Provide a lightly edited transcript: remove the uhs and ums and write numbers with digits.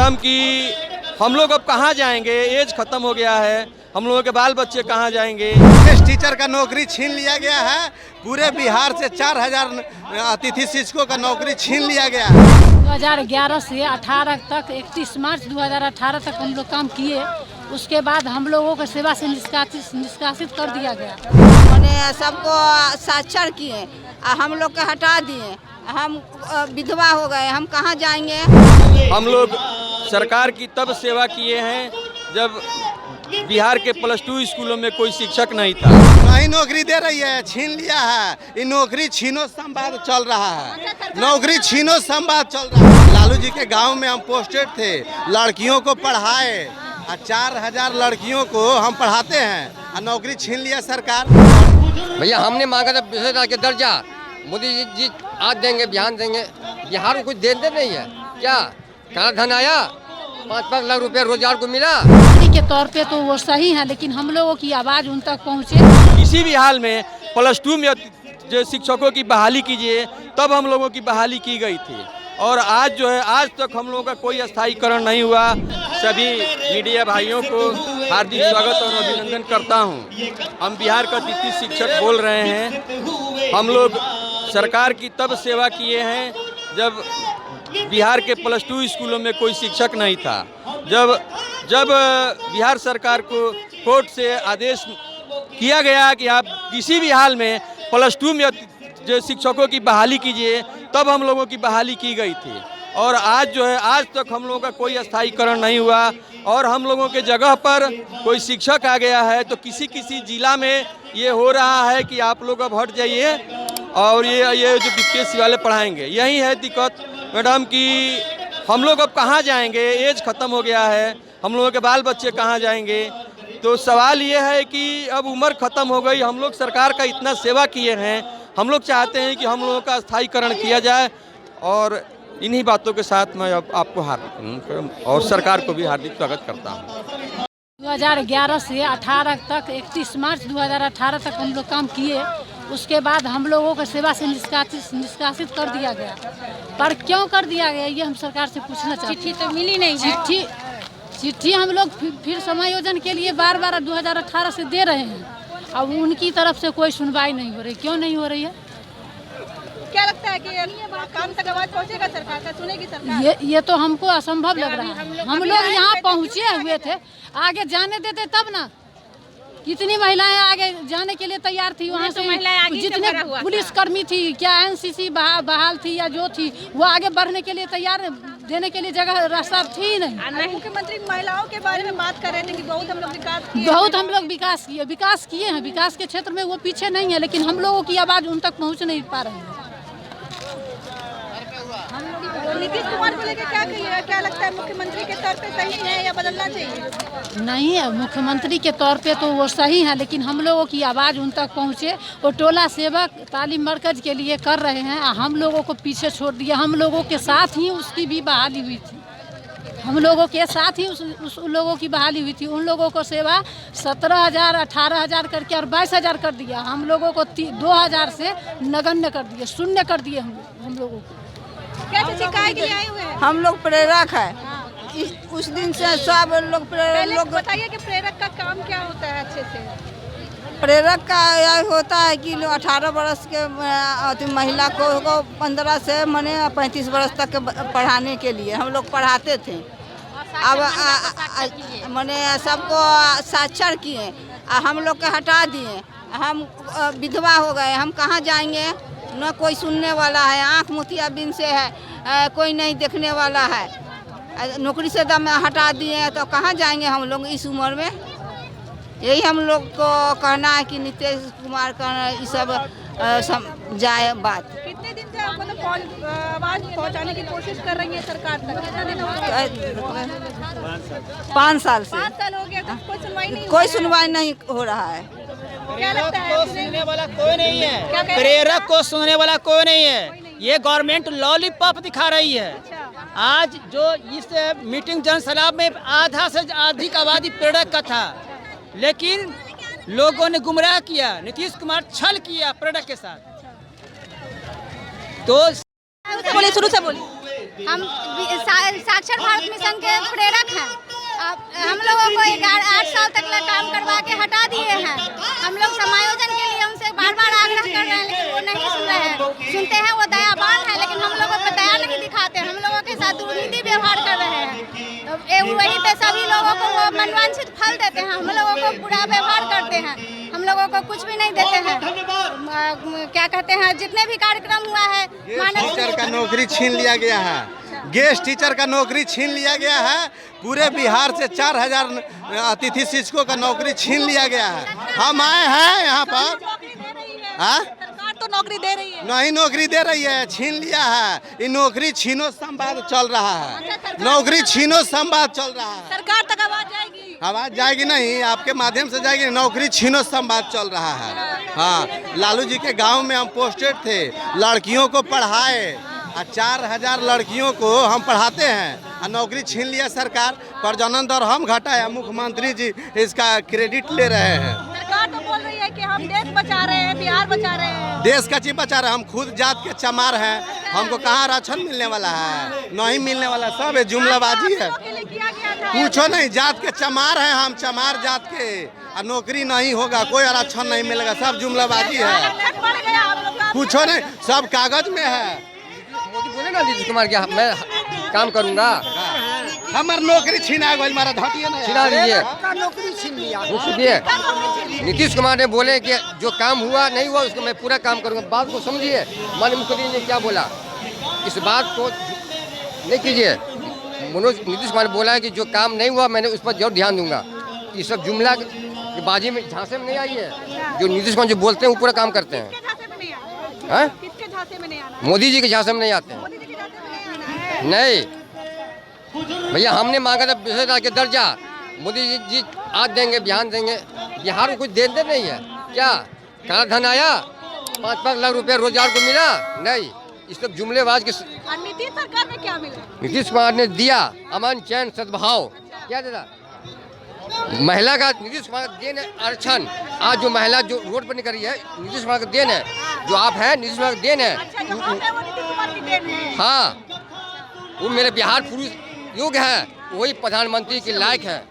Madam कि हम लोग अब कहाँ जाएंगे, एज खत्म हो गया है, हम लोगों के बाल बच्चे कहाँ जाएंगे। टीचर का नौकरी छीन लिया गया है। पूरे बिहार से 4000 अतिथि शिक्षकों का नौकरी छीन लिया गया है। 2011 से 18 तक 31 मार्च 2018 तक हम लोग काम किए। उसके बाद हम लोगों को सेवा से निष्कासित कर दिया गया। उन्होंने सबको साक्षर किए, हम लोग के हटा दिए। हम विधवा हो गए, हम कहाँ जाएंगे। हम लोग सरकार की तब सेवा किए हैं जब बिहार के +2 स्कूलों में कोई शिक्षक नहीं था। वही नौकरी दे रही है, छीन लिया है। ये नौकरी छीनो संवाद चल रहा है, नौकरी छीनो संवाद चल रहा है। लालू जी के गांव में हम पोस्टेड थे, लड़कियों को पढ़ाए, 4000 लड़कियों को हम पढ़ाते हैं और नौकरी छीन लिया सरकार। भैया हमने मांगा था 20,000 के दर्जा, मोदी जी आज देंगे, बिहान देंगे। बिहार को कुछ देते नहीं है क्या? काला धन आया, 5-5 लाख रुपए रोजगार को मिला। के तौर पे तो वो सही है, लेकिन हम लोगों की आवाज़ उन तक पहुँचे। किसी भी हाल में +2 में जो शिक्षकों की बहाली कीजिए, तब हम लोगों की बहाली की गई थी। और आज जो है, आज तक हम लोगों का कोई स्थायीकरण नहीं हुआ। सभी मीडिया भाइयों को हार्दिक स्वागत और अभिनंदन करता हूं। हम बिहार का अतिथि शिक्षक बोल रहे हैं। हम लोग सरकार की तब सेवा किए हैं जब बिहार के +2 स्कूलों में कोई शिक्षक नहीं था। जब बिहार सरकार को कोर्ट से आदेश किया गया कि आप किसी भी हाल में +2 में जो शिक्षकों की बहाली कीजिए, तब हम लोगों की बहाली की गई थी। और आज जो है, आज तक हम लोगों का कोई स्थायीकरण नहीं हुआ। और हम लोगों के जगह पर कोई शिक्षक आ गया है तो किसी जिला में ये हो रहा है कि आप लोग अब हट जाइए और ये जो बीपीएससी वाले पढ़ाएंगे। यही है दिक्कत मैडम कि हम लोग अब कहाँ जाएंगे, एज खत्म हो गया है, हम लोगों के बाल बच्चे कहाँ जाएंगे। तो सवाल ये है कि अब उम्र खत्म हो गई, हम लोग सरकार का इतना सेवा किए हैं, हम लोग चाहते हैं कि हम लोगों का स्थायीकरण किया जाए। और इन्हीं बातों के साथ मैं अब आपको हार्दिक और सरकार को भी हार्दिक स्वागत करता हूँ। 2011 से 18 तक 31 मार्च 2018 तक हम लोग काम किए। उसके बाद हम लोगों को सेवा से निष्कासित कर दिया गया। पर क्यों कर दिया गया, ये हम सरकार से पूछना चाहते हैं। चिट्ठी तो मिली नहीं। चिट्ठी हम लोग फिर समायोजन के लिए बार 2018 से दे रहे हैं। अब उनकी तरफ से कोई सुनवाई नहीं हो रही। क्यों नहीं हो रही है? क्या लगता है कि काम तक आवाज पहुंचेगा सरकार का, सुनेगी सरकार? ये तो हमको असंभव लग रहा है। हम लोग यहाँ पहुँचे हुए थे, आगे जाने देते तब ना। कितनी महिलाएं आगे जाने के लिए तैयार थी। वहाँ से जितने पुलिसकर्मी थी, क्या एनसीसी बहाल थी या जो थी, वो आगे बढ़ने के लिए तैयार, देने के लिए जगह रास्ता थी ही नहीं। मुख्यमंत्री महिलाओं के बारे में बात कर रहे थे कि बहुत हम लोग विकास किए हैं। विकास के क्षेत्र में वो पीछे नहीं है, लेकिन हम लोगों की आवाज़ उन तक पहुँच नहीं पा रही है। नीतीश कुमार को लेकर क्या कहिएगा? क्या लगता है, मुख्यमंत्री के तौर पे सही है या बदलना चाहिए? नहीं है, मुख्यमंत्री के तौर पे तो वो सही है, लेकिन हम लोगों की आवाज़ उन तक पहुँचे। वो टोला सेवक तालीम मरकज के लिए कर रहे हैं, हम लोगों को पीछे छोड़ दिया। हम लोगों के साथ ही उसकी भी बहाली हुई थी। हम लोगों के साथ ही उस लोगों की बहाली हुई थी। उन लोगों को सेवा 17,000 18,000 करके और 22,000 कर दिया। हम लोगों को 2,000 से नगण्य कर दिए, शून्य कर दिए हम लोगों को। क्या शिकायत के लिए आए हुए हैं? हम लोग प्रेरक है। उस दिन से सब लोग बताइए कि प्रेरक का काम क्या होता है अच्छे से? प्रेरक का यह होता है कि 18 वर्ष के महिला को 15 से 35 वर्ष तक पढ़ाने के लिए हम लोग पढ़ाते थे। अब सबको साक्षर किए, हम लोग के हटा दिए। हम विधवा हो गए, हम कहाँ जाएंगे। न कोई सुनने वाला है, आँख मोतियाबिंद से है, कोई नहीं देखने वाला है। नौकरी से दम हटा दिए तो कहाँ जाएंगे हम लोग इस उम्र में। यही हम लोग को कहना है कि नीतीश कुमार का ये सब जाए बात। कितने दिन से आप आवाज पहुंचाने की कोशिश कर रही है सरकार तक? कितना दिन हो गया? 5 साल से। 5 साल हो गया, तो कोई सुनवाई नहीं हो रहा है। क्या लगता है? सुनने वाला कोई नहीं है, प्रेरक को सुनने वाला कोई नहीं है। ये गवर्नमेंट लॉलीपॉप दिखा रही है। आज जो इस मीटिंग जनसलाह में आधा से अधिक आबादी प्रेरक का था, लेकिन लोगों ने गुमराह किया। नीतीश कुमार छल किया प्रेरक के साथ। तो बोलिए, शुरू से बोलिए। हम साक्षर भारत मिशन के प्रेरक हैं। हम लोगों को 8 साल तक काम करवा के हटा दिए हैं। हम लोग समायोजन के लिए उनसे बार बार आग्रह कर रहे हैं, लेकिन वो नहीं सुन रहे हैं। सुनते हैं वो दयावान है, लेकिन हम लोगों पर दया नहीं दिखाते। हम लोगों के साथ दुर्नीति व्यवहार कर रहे हैं। तो वहीं पे सभी लोगों को वो मनवांछित फल देते हैं। हम लोगों को बुरा व्यवहार करते हैं, हम लोगों को कुछ भी नहीं देते हैं। क्या कहते हैं, जितने भी कार्यक्रम हुआ है, टीचर का नौकरी छीन लिया गया है। गेस्ट टीचर का नौकरी छीन लिया गया है। पूरे बिहार से 4000 अतिथि शिक्षकों का नौकरी छीन लिया गया है। हम आए हैं यहाँ पर। सरकार तो नौकरी दे रही है। नहीं नौकरी दे रही है, छीन लिया है। ये नौकरी छीनो संवाद चल रहा है। नौकरी छीनो संवाद चल रहा है। सरकार तक आवाज जाएगी? आवाज जाएगी नहीं, आपके माध्यम से जाएगी। नौकरी छीनो संवाद चल रहा है। हाँ, लालू जी के गांव में हम पोस्टेड थे, लड़कियों को पढ़ाए। 4000 लड़कियों को हम पढ़ाते हैं और नौकरी छीन लिया सरकार। प्रजनन दर हम घटाया, मुख्यमंत्री जी इसका क्रेडिट ले रहे हैं। सरकार तो बोल रही है कि हम देश बचा रहे हैं, बिहार बचा रहे हैं। देश का चीज बचा रहे हैं। हम खुद जात के चमार हैं, हमको कहाँ आरक्षण मिलने वाला है? नहीं मिलने वाला, सब जुमलाबाजी है। पूछो नहीं, जात के चमार हैं हम, चमार जात के। और नौकरी नहीं होगा, कोई आरक्षण नहीं मिलेगा, सब जुमलाबाजी है। पूछो नहीं, सब कागज में है। मोदी बोले ना नीतीश कुमार क्या मैं काम करूंगा। हमार नौकरी छीना गई, मारा धटिया नहीं छिना दीजिए, नौकरी छीन लिया। रुकिए। नीतीश कुमार ने बोले कि जो काम हुआ नहीं हुआ उसको मैं पूरा काम करूंगा। बात को समझिए, माननीय मुख्यमंत्री ने क्या बोला, इस बात को नहीं कीजिए। नीतीश कुमार ने बोला है कि जो काम नहीं हुआ मैंने उस पर जरूर ध्यान दूंगा। ये सब जुमला की बाजी में झांसे में नहीं आई है। जो नीतीश कुमार जो बोलते हैं वो पूरा काम करते हैं। मोदी जी के झांसे में नहीं आते हैं। नहीं भैया, हमने मांगा था 20,000 के दर्जा, मोदी जी आज देंगे, बिहान देंगे। बिहार को कुछ देते नहीं है क्या? काला धन आया, 5-5 लाख रुपया रोजगार को मिला नहीं। इस सब जुमलेबाज के। नीतीश सरकार में क्या मिला? नीतीश कुमार ने दिया अमन चैन सद्भाव। क्या देता? महिला का नीतीश कुमार का देन है आरक्षण। आज जो महिला जो रोड पर निकल रही है, नीतीश कुमार का देन है। जो आप हैं, नीतीश कुमार का देन है। हाँ, वो मेरे बिहार पुरुष योग्य है, वही प्रधानमंत्री के लायक है।